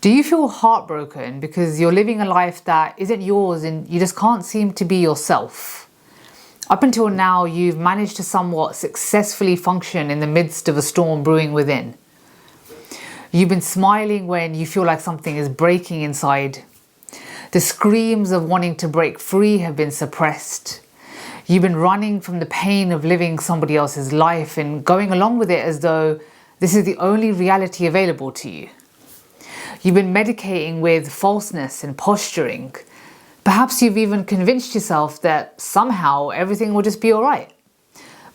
Do you feel heartbroken because you're living a life that isn't yours and you just can't seem to be yourself? Up until now, you've managed to somewhat successfully function in the midst of a storm brewing within. You've been smiling when you feel like something is breaking inside. The screams of wanting to break free have been suppressed. You've been running from the pain of living somebody else's life and going along with it as though this is the only reality available to you. You've been medicating with falseness and posturing. Perhaps you've even convinced yourself that somehow everything will just be alright.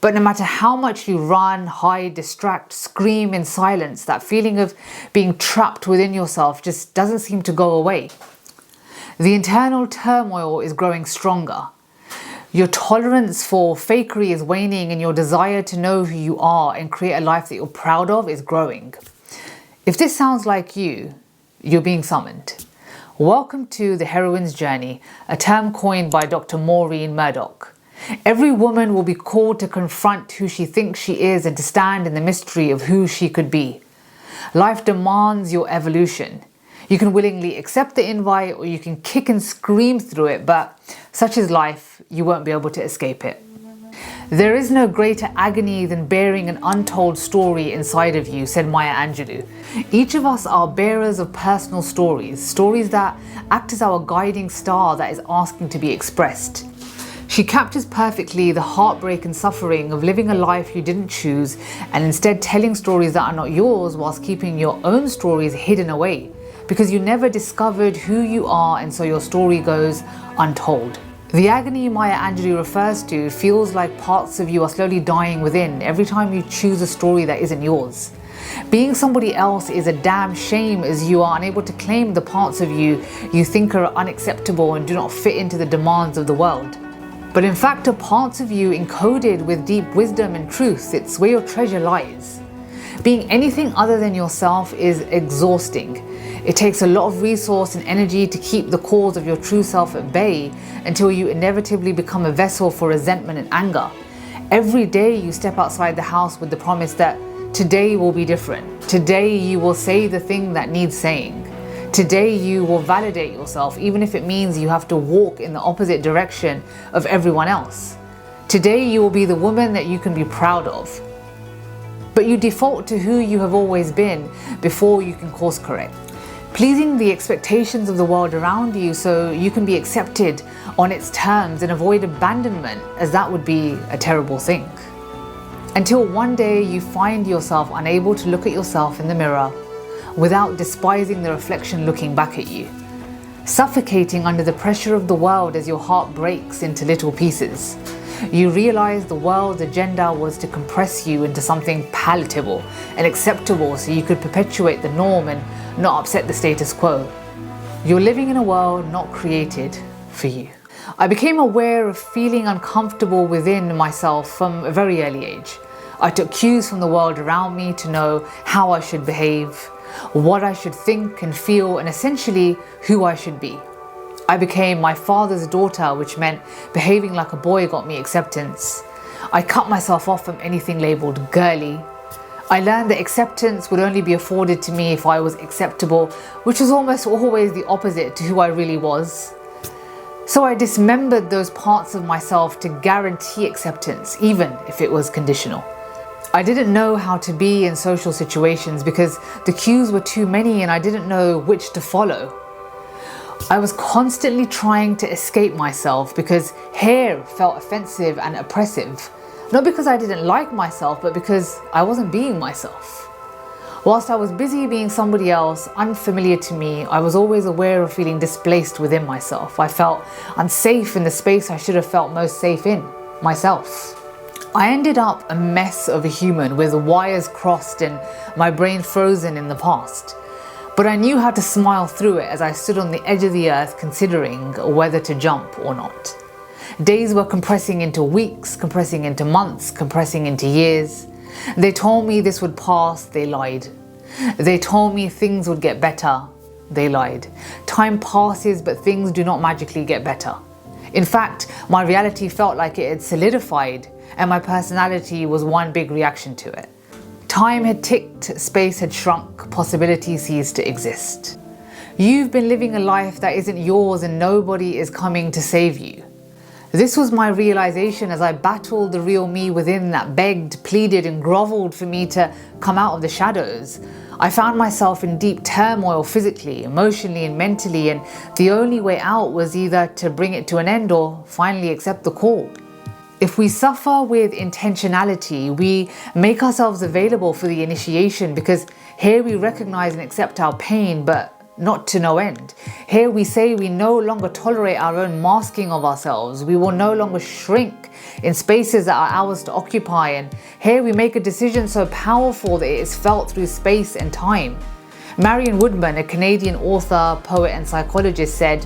But no matter how much you run, hide, distract, scream in silence, that feeling of being trapped within yourself just doesn't seem to go away. The internal turmoil is growing stronger. Your tolerance for fakery is waning and your desire to know who you are and create a life that you're proud of is growing. If this sounds like you, you're being summoned. Welcome to the heroine's journey, a term coined by Dr. Maureen Murdoch. Every woman will be called to confront who she thinks she is and to stand in the mystery of who she could be. Life demands your evolution. You can willingly accept the invite or you can kick and scream through it, but such is life, you won't be able to escape it. There is no greater agony than bearing an untold story inside of you, said Maya Angelou. Each of us are bearers of personal stories, stories that act as our guiding star that is asking to be expressed. She captures perfectly the heartbreak and suffering of living a life you didn't choose and instead telling stories that are not yours whilst keeping your own stories hidden away because you never discovered who you are and so your story goes untold. The agony Maya Angelou refers to feels like parts of you are slowly dying within every time you choose a story that isn't yours. Being somebody else is a damn shame as you are unable to claim the parts of you you think are unacceptable and do not fit into the demands of the world. But in fact are parts of you encoded with deep wisdom and truth. It's where your treasure lies. Being anything other than yourself is exhausting. It takes a lot of resource and energy to keep the cause of your true self at bay until you inevitably become a vessel for resentment and anger. Every day you step outside the house with the promise that today will be different. Today you will say the thing that needs saying. Today you will validate yourself even if it means you have to walk in the opposite direction of everyone else. Today you will be the woman that you can be proud of. But you default to who you have always been before you can course correct, pleasing the expectations of the world around you so you can be accepted on its terms and avoid abandonment, as that would be a terrible thing. Until one day you find yourself unable to look at yourself in the mirror without despising the reflection looking back at you, suffocating under the pressure of the world as your heart breaks into little pieces. You realize the world's agenda was to compress you into something palatable and acceptable so you could perpetuate the norm and not upset the status quo. You're living in a world not created for you. I became aware of feeling uncomfortable within myself from a very early age. I took cues from the world around me to know how I should behave, what I should think and feel, and essentially who I should be. I became my father's daughter, which meant behaving like a boy got me acceptance. I cut myself off from anything labelled girly. I learned that acceptance would only be afforded to me if I was acceptable, which was almost always the opposite to who I really was. So I dismembered those parts of myself to guarantee acceptance, even if it was conditional. I didn't know how to be in social situations because the cues were too many and I didn't know which to follow. I was constantly trying to escape myself because hair felt offensive and oppressive. Not because I didn't like myself, but because I wasn't being myself. Whilst I was busy being somebody else, unfamiliar to me, I was always aware of feeling displaced within myself. I felt unsafe in the space I should have felt most safe in, myself. I ended up a mess of a human with wires crossed and my brain frozen in the past. But I knew how to smile through it as I stood on the edge of the earth considering whether to jump or not. Days were compressing into weeks, compressing into months, compressing into years. They told me this would pass, they lied. They told me things would get better, they lied. Time passes, but things do not magically get better. In fact, my reality felt like it had solidified and my personality was one big reaction to it. Time had ticked, space had shrunk, possibility ceased to exist. You've been living a life that isn't yours and nobody is coming to save you. This was my realization as I battled the real me within that begged, pleaded and groveled for me to come out of the shadows. I found myself in deep turmoil physically, emotionally and mentally, and the only way out was either to bring it to an end or finally accept the call. If we suffer with intentionality, we make ourselves available for the initiation, because here we recognize and accept our pain, but not to no end. Here we say we no longer tolerate our own masking of ourselves. We will no longer shrink in spaces that are ours to occupy. And here we make a decision so powerful that it is felt through space and time. Marion Woodman, a Canadian author, poet and psychologist, said,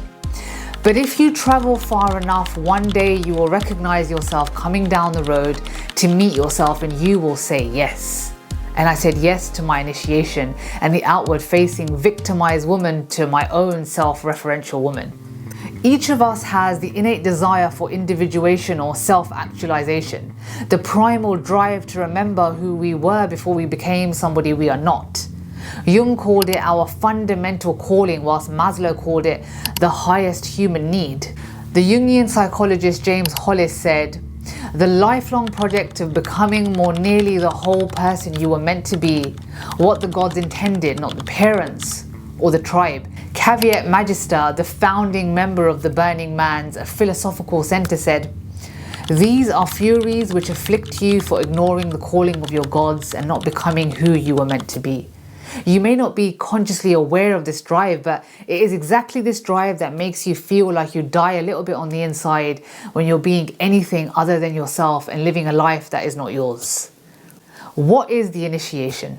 "But if you travel far enough, one day you will recognize yourself coming down the road to meet yourself and you will say yes." And I said yes to my initiation and the outward-facing victimized woman to my own self-referential woman. Each of us has the innate desire for individuation or self-actualization, the primal drive to remember who we were before we became somebody we are not. Jung called it our fundamental calling, whilst Maslow called it the highest human need. The Jungian psychologist James Hollis said, "The lifelong project of becoming more nearly the whole person you were meant to be, what the gods intended, not the parents or the tribe." Caveat Magister, the founding member of the Burning Man's philosophical center, said, "These are furies which afflict you for ignoring the calling of your gods and not becoming who you were meant to be." You may not be consciously aware of this drive, but it is exactly this drive that makes you feel like you die a little bit on the inside when you're being anything other than yourself and living a life that is not yours. What is the initiation?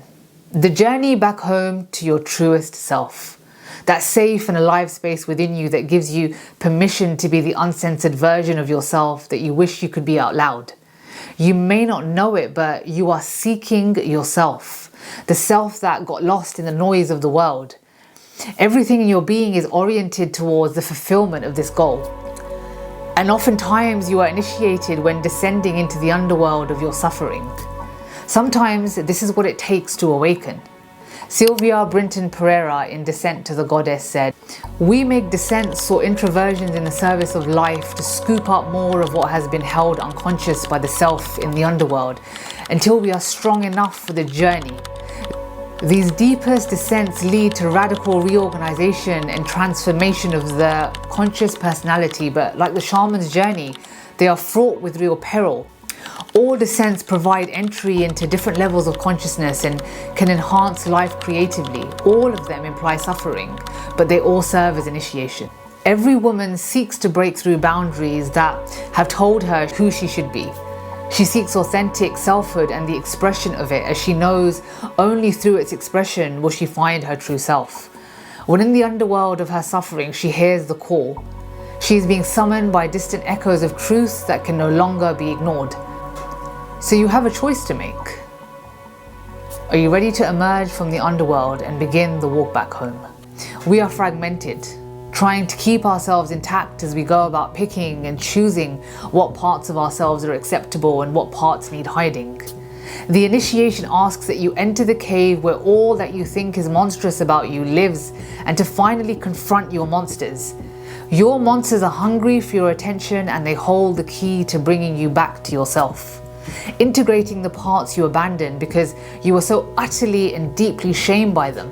The journey back home to your truest self. That safe and alive space within you that gives you permission to be the uncensored version of yourself that you wish you could be out loud. You may not know it, but you are seeking yourself. The self that got lost in the noise of the world. Everything in your being is oriented towards the fulfillment of this goal. And oftentimes you are initiated when descending into the underworld of your suffering. Sometimes this is what it takes to awaken. Sylvia Brinton Pereira in Descent to the Goddess said, "We make descents or introversions in the service of life to scoop up more of what has been held unconscious by the self in the underworld until we are strong enough for the journey. These deepest descents lead to radical reorganization and transformation of the conscious personality, but like the shaman's journey, they are fraught with real peril. All descents provide entry into different levels of consciousness and can enhance life creatively. All of them imply suffering, but they all serve as initiation. Every woman seeks to break through boundaries that have told her who she should be. She seeks authentic selfhood and the expression of it, as she knows only through its expression will she find her true self. When in the underworld of her suffering, she hears the call. She is being summoned by distant echoes of truths that can no longer be ignored. So you have a choice to make. Are you ready to emerge from the underworld and begin the walk back home? We are fragmented, trying to keep ourselves intact as we go about picking and choosing what parts of ourselves are acceptable and what parts need hiding. The initiation asks that you enter the cave where all that you think is monstrous about you lives, and to finally confront your monsters. Your monsters are hungry for your attention and they hold the key to bringing you back to yourself. Integrating the parts you abandoned because you were so utterly and deeply shamed by them.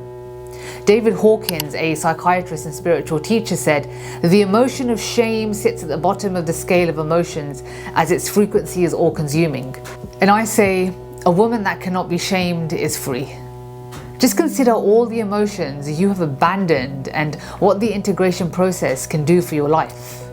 David Hawkins, a psychiatrist and spiritual teacher, said, "The emotion of shame sits at the bottom of the scale of emotions as its frequency is all-consuming." And I say, a woman that cannot be shamed is free. Just consider all the emotions you have abandoned and what the integration process can do for your life.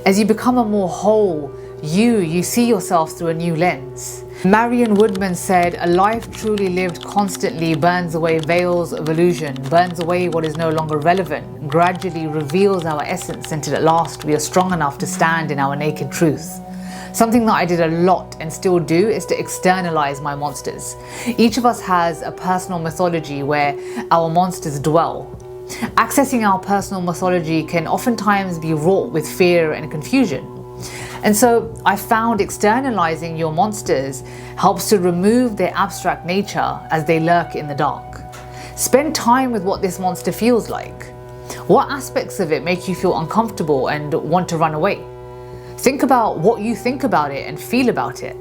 As you become a more whole you see yourself through a new lens. Marion Woodman said, "A life truly lived constantly burns away veils of illusion, burns away what is no longer relevant, gradually reveals our essence until at last we are strong enough to stand in our naked truth." Something that I did a lot and still do is to externalize my monsters. Each of us has a personal mythology where our monsters dwell. Accessing our personal mythology can oftentimes be wrought with fear and confusion. And so I found externalizing your monsters helps to remove their abstract nature as they lurk in the dark. Spend time with what this monster feels like. What aspects of it make you feel uncomfortable and want to run away? Think about what you think about it and feel about it.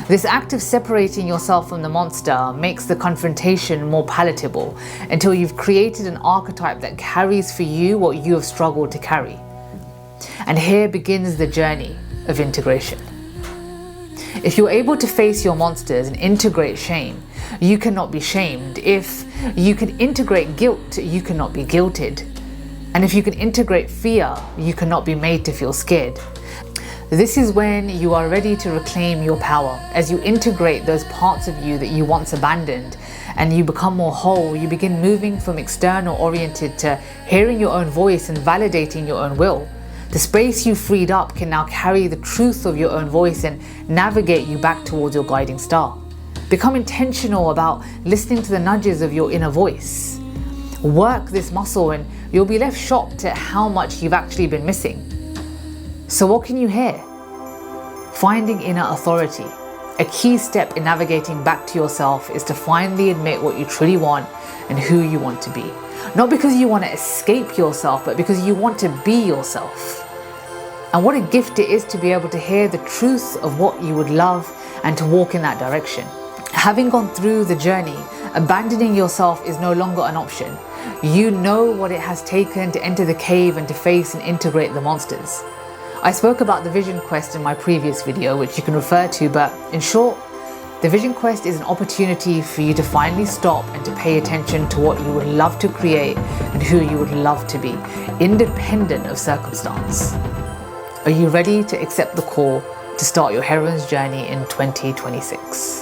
This act of separating yourself from the monster makes the confrontation more palatable until you've created an archetype that carries for you what you have struggled to carry. And here begins the journey of integration. If you're able to face your monsters and integrate shame, you cannot be shamed. If you can integrate guilt, you cannot be guilted. And if you can integrate fear, you cannot be made to feel scared. This is when you are ready to reclaim your power. As you integrate those parts of you that you once abandoned and you become more whole, you begin moving from external oriented to hearing your own voice and validating your own will. The space you freed up can now carry the truth of your own voice and navigate you back towards your guiding star. Become intentional about listening to the nudges of your inner voice. Work this muscle and you'll be left shocked at how much you've actually been missing. So what can you hear? Finding inner authority. A key step in navigating back to yourself is to finally admit what you truly want and who you want to be. Not because you want to escape yourself, but because you want to be yourself. And what a gift it is to be able to hear the truth of what you would love and to walk in that direction. Having gone through the journey, abandoning yourself is no longer an option. You know what it has taken to enter the cave and to face and integrate the monsters. I spoke about the Vision Quest in my previous video, which you can refer to, but in short, the Vision Quest is an opportunity for you to finally stop and to pay attention to what you would love to create and who you would love to be, independent of circumstance. Are you ready to accept the call to start your heroine's journey in 2026?